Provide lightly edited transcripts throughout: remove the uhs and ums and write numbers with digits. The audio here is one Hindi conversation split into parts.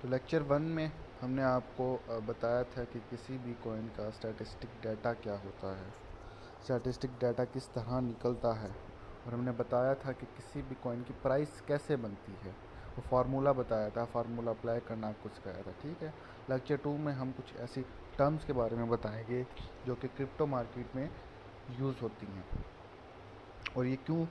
तो लेक्चर वन में हमने आपको बताया था कि किसी भी कॉइन का स्टैटिस्टिक डाटा क्या होता है, स्टैटिस्टिक डाटा किस तरह निकलता है, और हमने बताया था कि किसी भी कॉइन की प्राइस कैसे बनती है। वो फार्मूला बताया था, फार्मूला अप्लाई करना आपको सिखाया था। ठीक है, लेक्चर टू में हम कुछ ऐसी टर्म्स के बारे में बताएंगे जो कि क्रिप्टो मार्केट में यूज़ होती हैं, और ये क्यों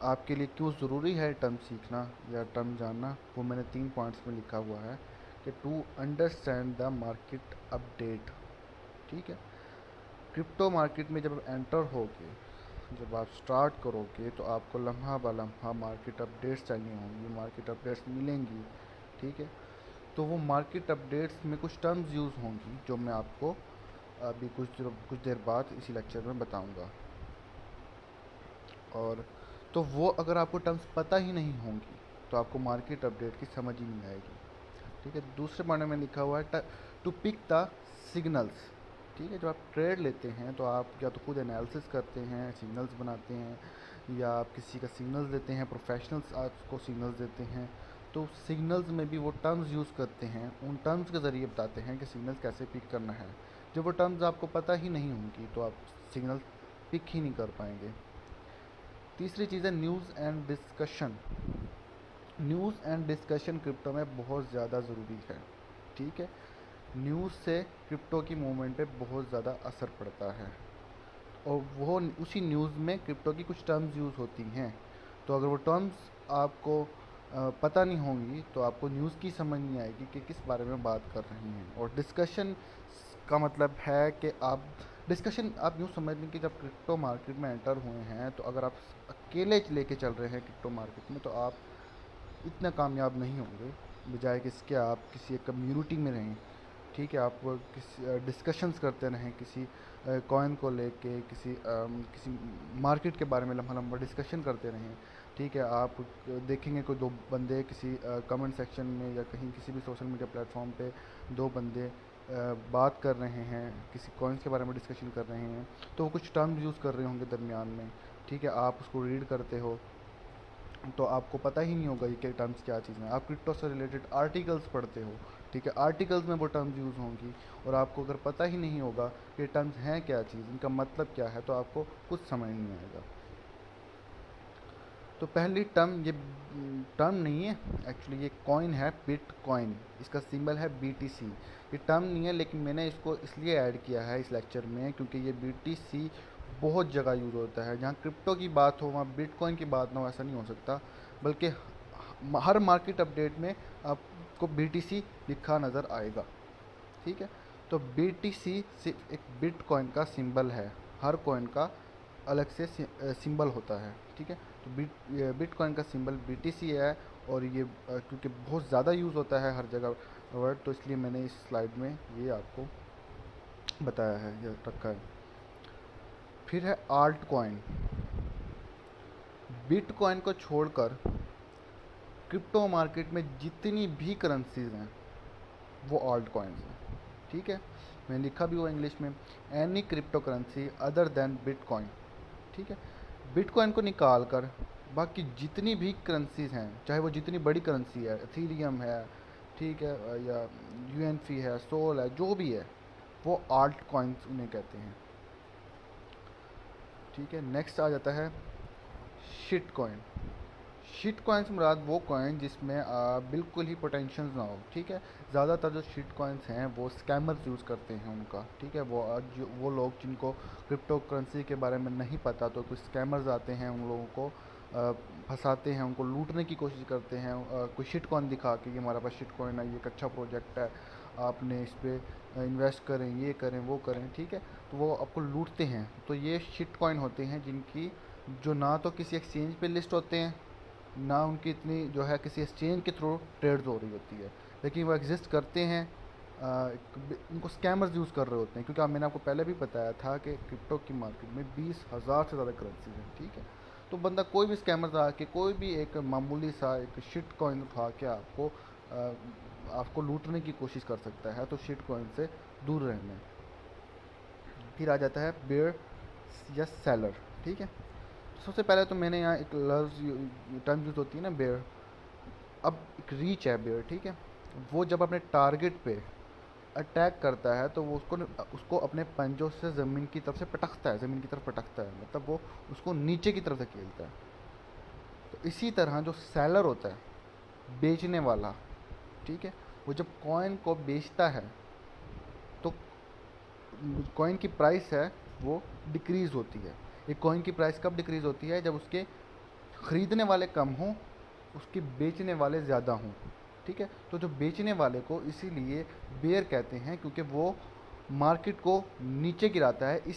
आपके लिए क्यों ज़रूरी है टर्म सीखना या टर्म जानना, वो मैंने 3 पॉइंट्स में लिखा हुआ है कि to understand the market update. ठीक है, क्रिप्टो मार्केट में जब आप एंटर होगे, जब आप स्टार्ट करोगे तो आपको लम्हा ब लम्हा मार्केट अपडेट्स चाहिए होंगी, मार्केट अपडेट्स मिलेंगी। ठीक है, तो वो मार्केट अपडेट्स में कुछ टर्म्स यूज़ होंगी जो मैं आपको अभी कुछ देर बाद इसी लेक्चर में बताऊंगा। और तो वो अगर आपको टर्म्स पता ही नहीं होंगी तो आपको मार्केट अपडेट की समझ ही नहीं आएगी। ठीक है, दूसरे पॉइंट में लिखा हुआ है टू पिक द सिग्नल्स। ठीक है, जब आप ट्रेड लेते हैं तो आप या तो खुद एनालिसिस करते हैं, सिग्नल्स बनाते हैं, या आप किसी का सिग्नल्स देते हैं, प्रोफेशनल्स आपको सिग्नल्स देते हैं। तो सिग्नल्स में भी वो टर्म्स यूज़ करते हैं, उन टर्म्स के ज़रिए बताते हैं कि सिग्नल्स कैसे पिक करना है। जब वो टर्म्स आपको पता ही नहीं होंगी तो आप सिग्नल पिक ही नहीं कर पाएंगे। तीसरी चीज़ है news and discussion. News and discussion crypto में बहुत ज़्यादा ज़रूरी है। ठीक है, न्यूज़ से क्रिप्टो की मूवमेंट पे बहुत ज़्यादा असर पड़ता है, और वो उसी न्यूज़ में क्रिप्टो की कुछ टर्म्स यूज़ होती हैं। तो अगर वो टर्म्स आपको पता नहीं होंगी तो आपको न्यूज़ की समझ नहीं आएगी कि किस बारे में बात कर रहे हैं। और डिस्कशन का मतलब है कि आप यूँ समझ लें कि जब क्रिप्टो मार्केट में एंटर हुए हैं तो अगर आप अकेले लेके चल रहे हैं क्रिप्टो मार्केट में तो आप इतना कामयाब नहीं होंगे, बजाय कि इसके आप किसी एक कम्युनिटी में रहें। ठीक है, आप किसी डिस्कशंस करते रहें किसी कॉइन को लेके, किसी मार्केट के बारे में लम्हा लम्बा डिस्कशन करते रहें। ठीक है, आप देखेंगे कोई दो बंदे किसी कमेंट सेक्शन में या कहीं किसी भी सोशल मीडिया प्लेटफॉर्म पे दो बंदे बात कर रहे हैं, किसी कॉइन्स के बारे में डिस्कशन कर रहे हैं, तो वो कुछ टर्म्स यूज़ कर रहे होंगे दरमियान में। ठीक है, आप उसको रीड करते हो तो आपको पता ही नहीं होगा ये क्या टर्म्स क्या चीज़ है। आप क्रिप्टो से रिलेटेड आर्टिकल्स पढ़ते हो। ठीक है, आर्टिकल्स में वो टर्म्स यूज़ होंगी, और आपको अगर पता ही नहीं होगा कि टर्म्स हैं क्या चीज़, इनका मतलब क्या है, तो आपको कुछ समझ नहीं आएगा। तो पहली टर्म, ये टर्म नहीं है एक्चुअली, ये कॉइन है, बिट कॉइन। इसका सिंबल है BTC। ये टर्म नहीं है, लेकिन मैंने इसको इसलिए ऐड किया है इस लेक्चर में क्योंकि ये BTC बहुत जगह यूज़ होता है। जहाँ क्रिप्टो की बात हो वहाँ बिटकॉइन की बात ना हो, ऐसा नहीं हो सकता। बल्कि हर मार्केट अपडेट में आपको BTC लिखा नज़र आएगा। ठीक है, तो BTC सिर्फ एक बिटकॉइन का सिंबल है, हर कॉइन का अलग से सिंबल होता है। ठीक है, तो बिटकॉइन का सिंबल BTC है, और ये क्योंकि बहुत ज़्यादा यूज़ होता है हर जगह वर्ड, तो इसलिए मैंने इस स्लाइड में ये आपको बताया है, ये रखा है। फिर है आल्ट कॉइन। बिटकॉइन को छोड़कर क्रिप्टो मार्केट में जितनी भी करेंसीज हैं वो आल्ट कॉइन्स हैं। ठीक है, मैंने लिखा भी हुआ इंग्लिश में, any crypto currency other than bitcoin. ठीक है, बिटकॉइन को निकाल कर बाकी जितनी भी करेंसीज हैं, चाहे वो जितनी बड़ी करेंसी है, एथीरियम है, ठीक है, या UNC है, सोल है, जो भी है, वो आल्ट कॉइन्स उन्हें कहते हैं। ठीक है, नेक्स्ट आ जाता है शिट कॉइन। शिट कॉइन्स से मुराद वो कॉइन जिसमें बिल्कुल ही पोटेंशियल ना हो। ठीक है, ज़्यादातर जो शिट कॉइन्स हैं वो स्कैमर्स यूज़ करते हैं उनका। ठीक है, वो लोग जिनको क्रिप्टो करेंसी के बारे में नहीं पता, तो कुछ स्कैमर्स आते हैं, उन लोगों को फंसाते हैं, उनको लूटने की कोशिश करते हैं। कोई शिट कॉइन दिखा के कि हमारे पास शिट कॉइन है, ये एक अच्छा प्रोजेक्ट है, आपने इस पर इन्वेस्ट करें, ये करें, वो करें। ठीक है, तो वो आपको लूटते हैं। तो ये शिट कॉइन होते हैं जिनकी जो ना तो किसी एक्सचेंज पे लिस्ट होते हैं, ना उनकी इतनी जो है किसी एक्सचेंज के थ्रू ट्रेड्स हो रही होती है, लेकिन वो एग्जिस्ट करते हैं। उनको स्कैमर्स यूज़ कर रहे होते हैं, क्योंकि मैंने आपको पहले भी बताया था कि क्रिप्टो की मार्केट में 20,000 से ज़्यादा करेंसीज हैं। ठीक है, तो बंदा कोई भी स्कैमर आके कोई भी एक मामूली सा एक शिट कॉइन उठा के आपको लूटने की कोशिश कर सकता है, तो शिट कॉइन से दूर रहना है। फिर आ जाता है बेयर या सेलर। ठीक है, सबसे पहले तो मैंने यहाँ एक लफ्ज़ टर्म यूज़ होती है ना, बेयर। अब एक रीच है बेयर। ठीक है, वो जब अपने टारगेट पे अटैक करता है तो वो उसको उसको अपने पंजों से ज़मीन की तरफ से पटकता है, ज़मीन की तरफ पटकता है, मतलब वो उसको नीचे की तरफ धकेलता है। तो इसी तरह जो सेलर होता है, बेचने वाला, ठीक है, वो जब कॉइन को बेचता है तो कॉइन की प्राइस है वो डिक्रीज़ होती है। एक कॉइन की प्राइस कब डिक्रीज़ होती है? जब उसके ख़रीदने वाले कम हों, उसके बेचने वाले ज़्यादा हों, ठीक है। तो जो बेचने वाले को इसीलिए बेयर कहते हैं, क्योंकि वो मार्केट को नीचे गिराता है।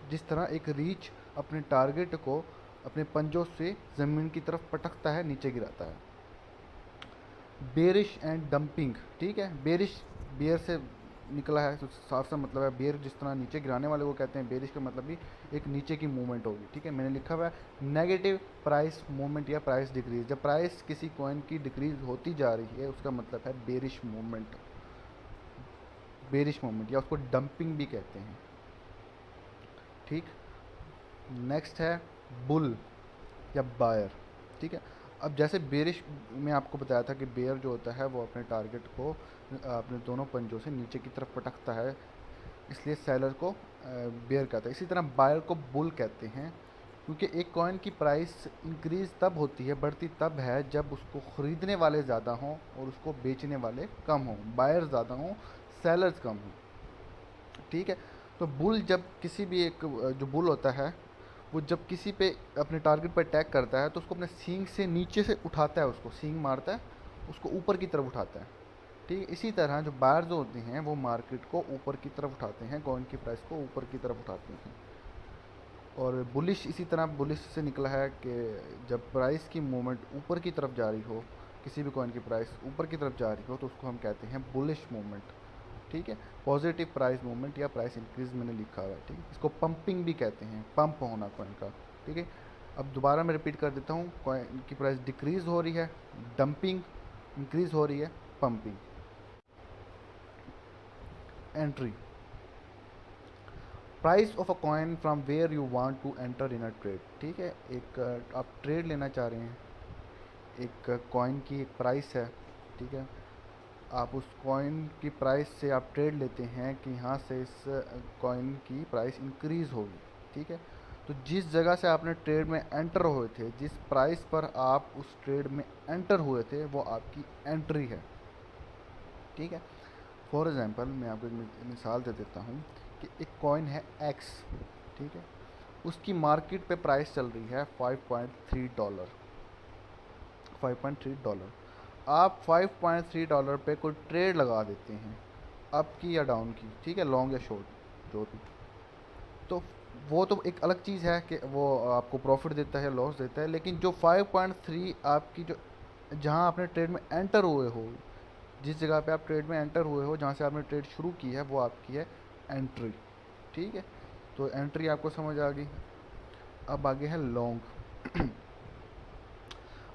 जिस तरह एक रीछ अपने टारगेट को अपने पंजों से ज़मीन की तरफ पटकता है, नीचे गिराता है। बेरिश एंड डंपिंग, ठीक है। बेरिश बेयर से निकला है, तो साफ सा मतलब है बेयर जिस तरह नीचे गिराने वाले को कहते हैं, बेरिश का मतलब भी एक नीचे की मूवमेंट होगी, ठीक है। मैंने लिखा हुआ है नेगेटिव प्राइस मूवमेंट या प्राइस डिक्रीज। जब प्राइस किसी कॉइन की डिक्रीज होती जा रही है उसका मतलब है बेरिश मूवमेंट, बेरिश मूवमेंट, या उसको डंपिंग भी कहते हैं, ठीक। नेक्स्ट है बुल या बायर, ठीक है। अब जैसे बेरिश में आपको बताया था कि बेयर जो होता है वो अपने टारगेट को अपने दोनों पंजों से नीचे की तरफ पटकता है, इसलिए सेलर को बेयर कहता है। इसी तरह बायर को बुल कहते हैं, क्योंकि एक कॉइन की प्राइस इंक्रीज़ तब होती है, बढ़ती तब है जब उसको ख़रीदने वाले ज़्यादा हों और उसको बेचने वाले कम हों, बायर ज़्यादा हों, सेलर्स कम हों, ठीक है। तो बुल जब किसी भी एक जो बुल होता है वो जब किसी पे अपने टारगेट पर अटैक करता है तो उसको अपने सींग से नीचे से उठाता है, उसको सींग मारता है, उसको ऊपर की तरफ उठाता है, ठीक है। इसी तरह जो बायर जो होते हैं वो मार्केट को ऊपर की तरफ उठाते हैं, कॉइन की प्राइस को ऊपर की तरफ उठाते हैं। और बुलिश इसी तरह बुलिश से निकला है कि जब प्राइस की मूवमेंट ऊपर की तरफ जा रही हो, किसी भी कॉइन की प्राइस ऊपर की तरफ जा रही हो तो उसको हम कहते हैं बुलिश मूवमेंट, ठीक है। पॉजिटिव प्राइस मूवमेंट या प्राइस इंक्रीज मैंने लिखा हुआ है, ठीक है। इसको पंपिंग भी कहते हैं, पंप होना कॉइन का, ठीक है। अब दोबारा मैं रिपीट कर देता हूँ, कॉइन की प्राइस डिक्रीज हो रही है डंपिंग, इंक्रीज हो रही है pumping. Entry, price of a coin from where you want to enter in a trade, ठीक है। एक आप ट्रेड लेना चाह रहे हैं, एक कॉइन की एक प्राइस है, ठीक है। आप उस कॉइन की प्राइस से आप ट्रेड लेते हैं कि यहाँ से इस कॉइन की प्राइस इंक्रीज़ होगी, ठीक है। तो जिस जगह से आपने ट्रेड में एंटर हुए थे, जिस प्राइस पर आप उस ट्रेड में एंटर हुए थे, वो आपकी एंट्री है, ठीक है। फॉर एग्ज़ाम्पल मैं आपको एक मिसाल दे देता हूँ कि एक कॉइन है एक्स, ठीक है। उसकी मार्केट पे प्राइस चल रही है $5.3, $5.3। आप $5.3 पे कोई ट्रेड लगा देते हैं, अप की या डाउन की, ठीक है, लॉन्ग या शॉर्ट जो भी। तो वो तो एक अलग चीज़ है कि वो आपको प्रॉफिट देता है लॉस देता है, लेकिन जो 5.3 आपकी जो जहाँ आपने ट्रेड में एंटर हुए हो, जिस जगह पे आप ट्रेड में एंटर हुए हो, जहाँ से आपने ट्रेड शुरू की है, वो आपकी है एंट्री, ठीक है। तो एंट्री आपको समझ आ गई। अब आगे है long,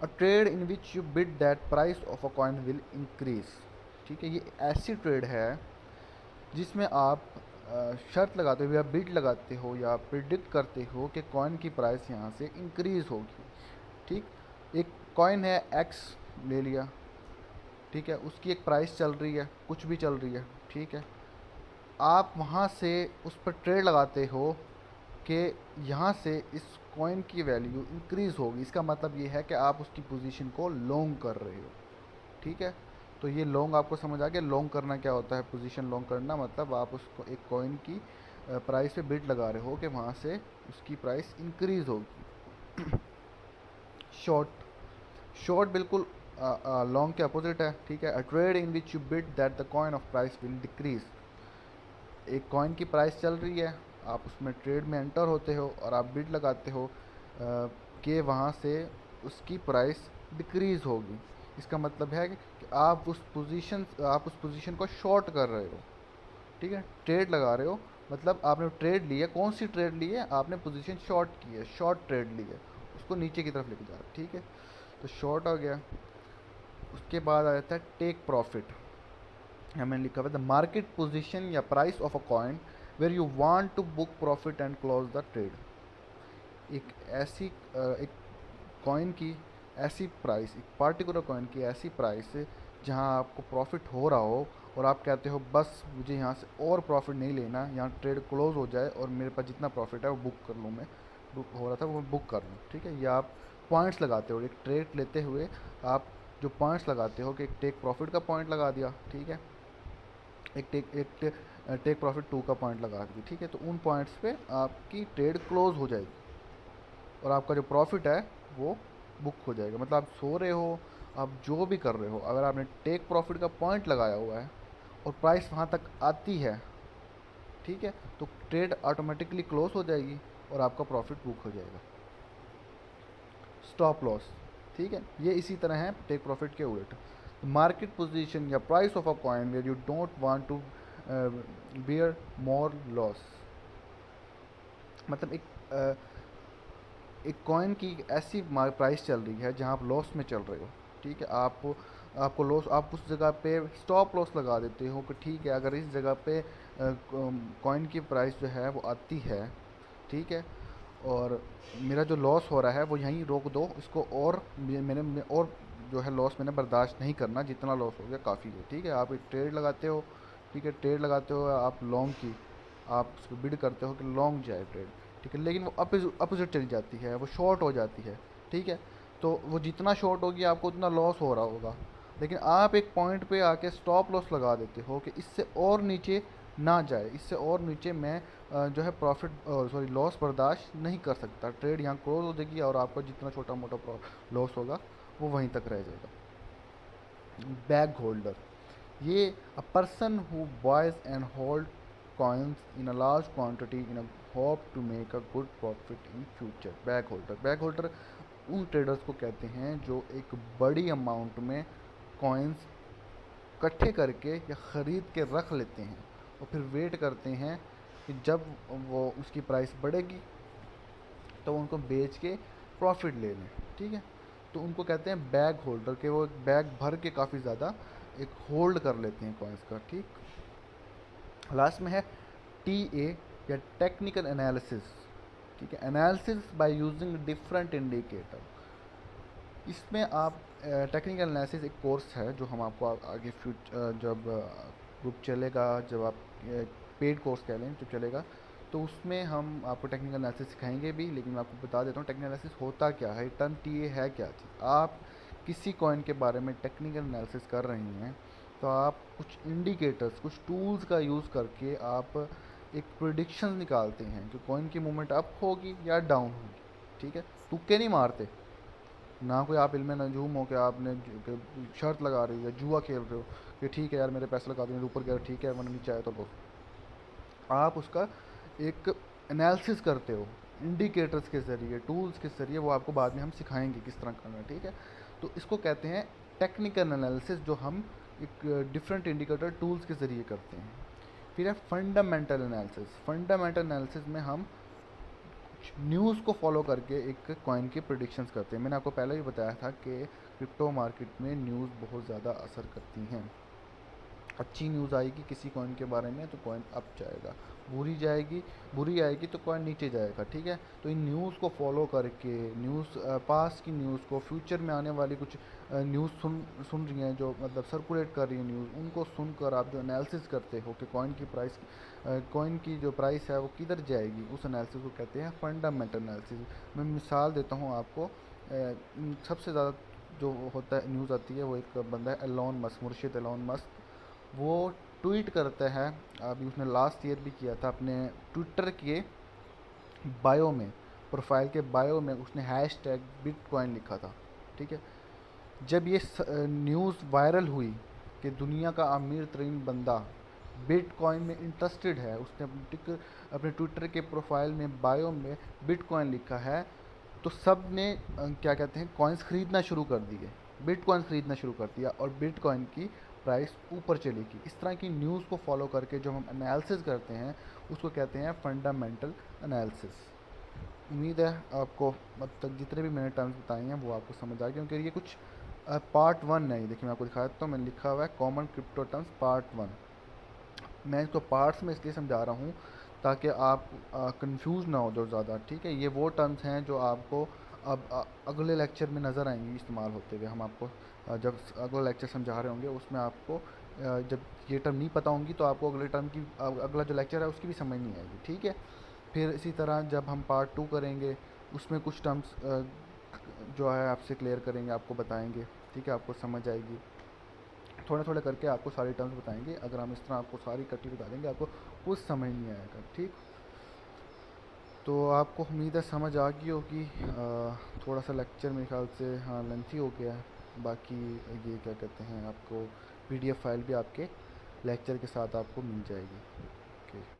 a trade in which you bid that price of a coin will increase, ठीक है। ये ऐसी ट्रेड है जिसमें आप शर्त लगाते हो या बिड लगाते हो या प्रिडिक्ट करते हो कि कॉइन की प्राइस यहाँ से इंक्रीज़ होगी, ठीक। एक कॉइन है एक्स ले लिया, ठीक है, उसकी एक प्राइस चल रही है, कुछ भी चल रही है, ठीक है। आप वहाँ से उस पर ट्रेड लगाते हो कि यहाँ से इस कॉइन की वैल्यू इंक्रीज़ होगी, इसका मतलब ये है कि आप उसकी पोजीशन को लॉन्ग कर रहे हो, ठीक है। तो ये लॉन्ग आपको समझ आ गया। लॉन्ग करना क्या होता है? पोजीशन लॉन्ग करना मतलब आप उसको एक कॉइन की प्राइस पे बिड लगा रहे हो कि वहाँ से उसकी प्राइस इंक्रीज़ होगी। शॉर्ट, शॉर्ट बिल्कुल लॉन्ग के अपोजिट है, ठीक है। अ trade in which you bid that the coin of price will decrease, एक कॉइन की प्राइस चल रही है, आप उसमें ट्रेड में एंटर होते हो और आप बिड लगाते हो कि वहाँ से उसकी प्राइस डिक्रीज़ होगी। इसका मतलब है कि आप उस पोजीशन को शॉर्ट कर रहे हो, ठीक है, ट्रेड लगा रहे हो। मतलब आपने ट्रेड ली है, कौन सी ट्रेड ली है? आपने पोजीशन शॉर्ट की है, शॉर्ट ट्रेड ली है, उसको नीचे की तरफ लेके जा रहा है, ठीक है। तो शॉर्ट हो गया। उसके बाद आ जाता है टेक प्रॉफिट। यहाँ मैंने लिखा हुआ है द मार्केट पोजीशन या price of a coin where you want to book profit and close the trade. एक ऐसी एक कॉइन की ऐसी प्राइस, एक पार्टिकुलर कॉइन की ऐसी प्राइस जहां आपको प्रॉफिट हो रहा हो और आप कहते हो बस मुझे यहाँ से और प्रॉफिट नहीं लेना, यहाँ ट्रेड क्लोज हो जाए और मेरे पास जितना प्रॉफिट है वो बुक कर लूँ, मैं बुक हो रहा था वो बुक कर लूँ, ठीक है। या आप पॉइंट्स लगाते हो, एक ट्रेड लेते हुए आप जो पॉइंट्स लगाते हो कि एक टेक प्रॉफिट का पॉइंट लगा दिया, ठीक है, एक टेक प्रॉफिट 2 का पॉइंट लगा दिया, ठीक है, तो उन पॉइंट्स पे आपकी ट्रेड क्लोज हो जाएगी और आपका जो प्रॉफिट है वो बुक हो जाएगा। मतलब आप सो रहे हो, आप जो भी कर रहे हो, अगर आपने टेक प्रॉफिट का पॉइंट लगाया हुआ है और प्राइस वहाँ तक आती है, ठीक है, तो ट्रेड ऑटोमेटिकली क्लोज हो जाएगी और आपका प्रॉफिट बुक हो जाएगा। स्टॉप लॉस, ठीक है, ये इसी तरह है टेक प्रॉफिट के उलट। मार्केट पोजीशन या price of a coin where you don't want to bear more loss, मतलब एक कॉइन की ऐसी प्राइस चल रही है जहां आप लॉस में चल रहे हो, ठीक है, आपको लॉस, आप उस जगह पे स्टॉप लॉस लगा देते हो कि ठीक है अगर इस जगह पे कॉइन की प्राइस जो है वो आती है, ठीक है, और मेरा जो लॉस हो रहा है वो यहीं रोक दो इसको, और और जो है लॉस मैंने बर्दाश्त नहीं करना, जितना लॉस हो गया काफ़ी है, ठीक है। आप एक ट्रेड लगाते हो, ठीक है, ट्रेड लगाते हो आप लॉन्ग की, आप उस पर बिड करते हो कि लॉन्ग जाए ट्रेड, ठीक है, लेकिन वो अपोजिट चली जाती है, वो शॉर्ट हो जाती है, ठीक है, तो वो जितना शॉर्ट होगी आपको उतना लॉस हो रहा होगा, लेकिन आप एक पॉइंट पे आके स्टॉप लॉस लगा देते हो कि इससे और नीचे ना जाए, इससे और नीचे मैं जो है प्रॉफिट सॉरी लॉस बर्दाश्त नहीं कर सकता, ट्रेड यहाँ क्लोज हो जाएगी और आपका जितना छोटा मोटा लॉस होगा वो वहीं तक रह जाएगा। बैग होल्डर, ये a person who boys and hold coins in a large quantity in a hope to make a good profit in future। Bag holder उन ट्रेडर्स को कहते हैं जो एक बड़ी अमाउंट में कॉइन्स इकट्ठे करके या ख़रीद के रख लेते हैं और फिर वेट करते हैं कि जब वो उसकी प्राइस बढ़ेगी तो उनको बेच के प्रॉफिट ले लें, ठीक है, तो उनको कहते हैं बैग होल्डर, के वो बैग भर के काफ़ी ज़्यादा एक होल्ड कर लेते हैं कॉइन्स का, ठीक। लास्ट में है टी ए या टेक्निकल एनालिसिस, ठीक है, analysis by using different indicator. इसमें आप टेक्निकल एनालिसिस एक कोर्स है जो हम आपको आगे जब ग्रुप चलेगा, जब आप पेड कोर्स कह लें जो चलेगा, तो उसमें हम आपको टेक्निकल एनालिसिस सिखाएंगे भी, लेकिन मैं आपको बता देता हूँ टेक्निकल एनालिसिस होता क्या है, टर्म टी ए है क्या चीज़। आप किसी कॉइन के बारे में टेक्निकल एनालिसिस कर रही हैं तो आप कुछ इंडिकेटर्स, कुछ टूल्स का यूज़ करके आप एक प्रिडिक्शन निकालते हैं कि कॉइन की मूवमेंट अप होगी या डाउन होगी, ठीक है, तुक्के नहीं मारते, ना कोई आप इल्म नजूम हो कि आपने शर्त लगा रही हो या जुआ खेल रहे हो कि ठीक है यार मेरे पैसे लगा दिए ऊपर गया ठीक है वरना नीचे आया तो लो, आप उसका एक एनालिसिस करते हो इंडिकेटर्स के ज़रिए, टूल्स के ज़रिए, वो आपको बाद में हम सिखाएंगे किस तरह करना है, ठीक है, तो इसको कहते हैं टेक्निकल एनालिसिस, जो हम एक डिफरेंट इंडिकेटर टूल्स के ज़रिए करते हैं। फिर है फंडामेंटल एनालिसिस। फंडामेंटल एनालिसिस में हम न्यूज़ को फॉलो करके एक कॉइन की प्रिडिक्शंस करते हैं। मैंने आपको पहले भी बताया था कि क्रिप्टो मार्केट में न्यूज़ बहुत ज़्यादा असर करती हैं। अच्छी न्यूज़ आएगी किसी कॉइन के बारे में तो कॉइन अप जाएगा, बुरी आएगी तो कॉइन नीचे जाएगा, ठीक है। तो इन न्यूज़ को फॉलो करके, न्यूज़ पास्ट की न्यूज़ को, फ्यूचर में आने वाली कुछ न्यूज़ सुन रही हैं जो मतलब सर्कुलेट कर रही है न्यूज़, उनको सुनकर आप जो एनालिसिस करते हो कि कॉइन की जो प्राइस है वो किधर जाएगी, उस एनालिसिस को कहते हैं फंडामेंटल एनालिसिस। मैं मिसाल देता हूँ आपको, सबसे ज़्यादा जो होता है न्यूज़ आती है वो एक बंदा है एलोन मस्क, मुर्शिद एलोन मस्क। वो ट्वीट करता है, अभी उसने लास्ट ईयर भी किया था, अपने ट्विटर के बायो में, प्रोफाइल के बायो में उसने हैशटैग बिटकॉइन लिखा था, ठीक है। जब ये न्यूज़ वायरल हुई कि दुनिया का अमीर तरीन बंदा बिटकॉइन में इंटरेस्टेड है, उसने अपने ट्विटर के प्रोफाइल में बायो में बिटकॉइन लिखा है, तो सब ने क्या कहते हैं कॉइन्स ख़रीदना शुरू कर दिए, बिटकॉइन ख़रीदना शुरू कर दिया और बिटकॉइन की प्राइस ऊपर चलेगी। इस तरह की न्यूज़ को फॉलो करके जो हम एनालिसिस करते हैं उसको कहते हैं फंडामेंटल एनालिसिस। उम्मीद है आपको मतलब जितने भी मैंने टर्म्स बताए हैं वो आपको समझ आ गए, क्योंकि ये कुछ पार्ट 1 है। देखिए मैं आपको दिखा देता हूँ, मैंने लिखा हुआ है कॉमन क्रिप्टो टर्म्स पार्ट 1। मैं इसको पार्ट्स में इसलिए समझा रहा हूँ ताकि आप कंफ्यूज ना हो जो ज़्यादा, ठीक है। ये वो टर्म्स हैं जो आपको अब अगले लेक्चर में नज़र आएंगी इस्तेमाल होते हुए। हम आपको जब अगला लेक्चर समझा रहे होंगे उसमें आपको जब ये टर्म नहीं पता होंगी तो आपको अगले टर्म की अगला जो लेक्चर है उसकी भी समझ नहीं आएगी, ठीक है। फिर इसी तरह जब हम पार्ट 2 करेंगे उसमें कुछ टर्म्स जो है आपसे क्लियर करेंगे, आपको बताएंगे, ठीक है, आपको समझ आएगी। थोड़े थोड़े करके आपको सारी टर्म्स बताएंगे। अगर हम इस तरह आपको सारी इकट्ठी बता देंगे आपको कुछ समझ नहीं आएगा, ठीक। तो आपको उम्मीद है समझ आ गई होगी। थोड़ा सा लेक्चर मेरे ख्याल से हाँ लेंथी हो गया है। बाकी ये क्या कहते हैं, आपको पीडीएफ फाइल भी आपके लेक्चर के साथ आपको मिल जाएगी। ओके।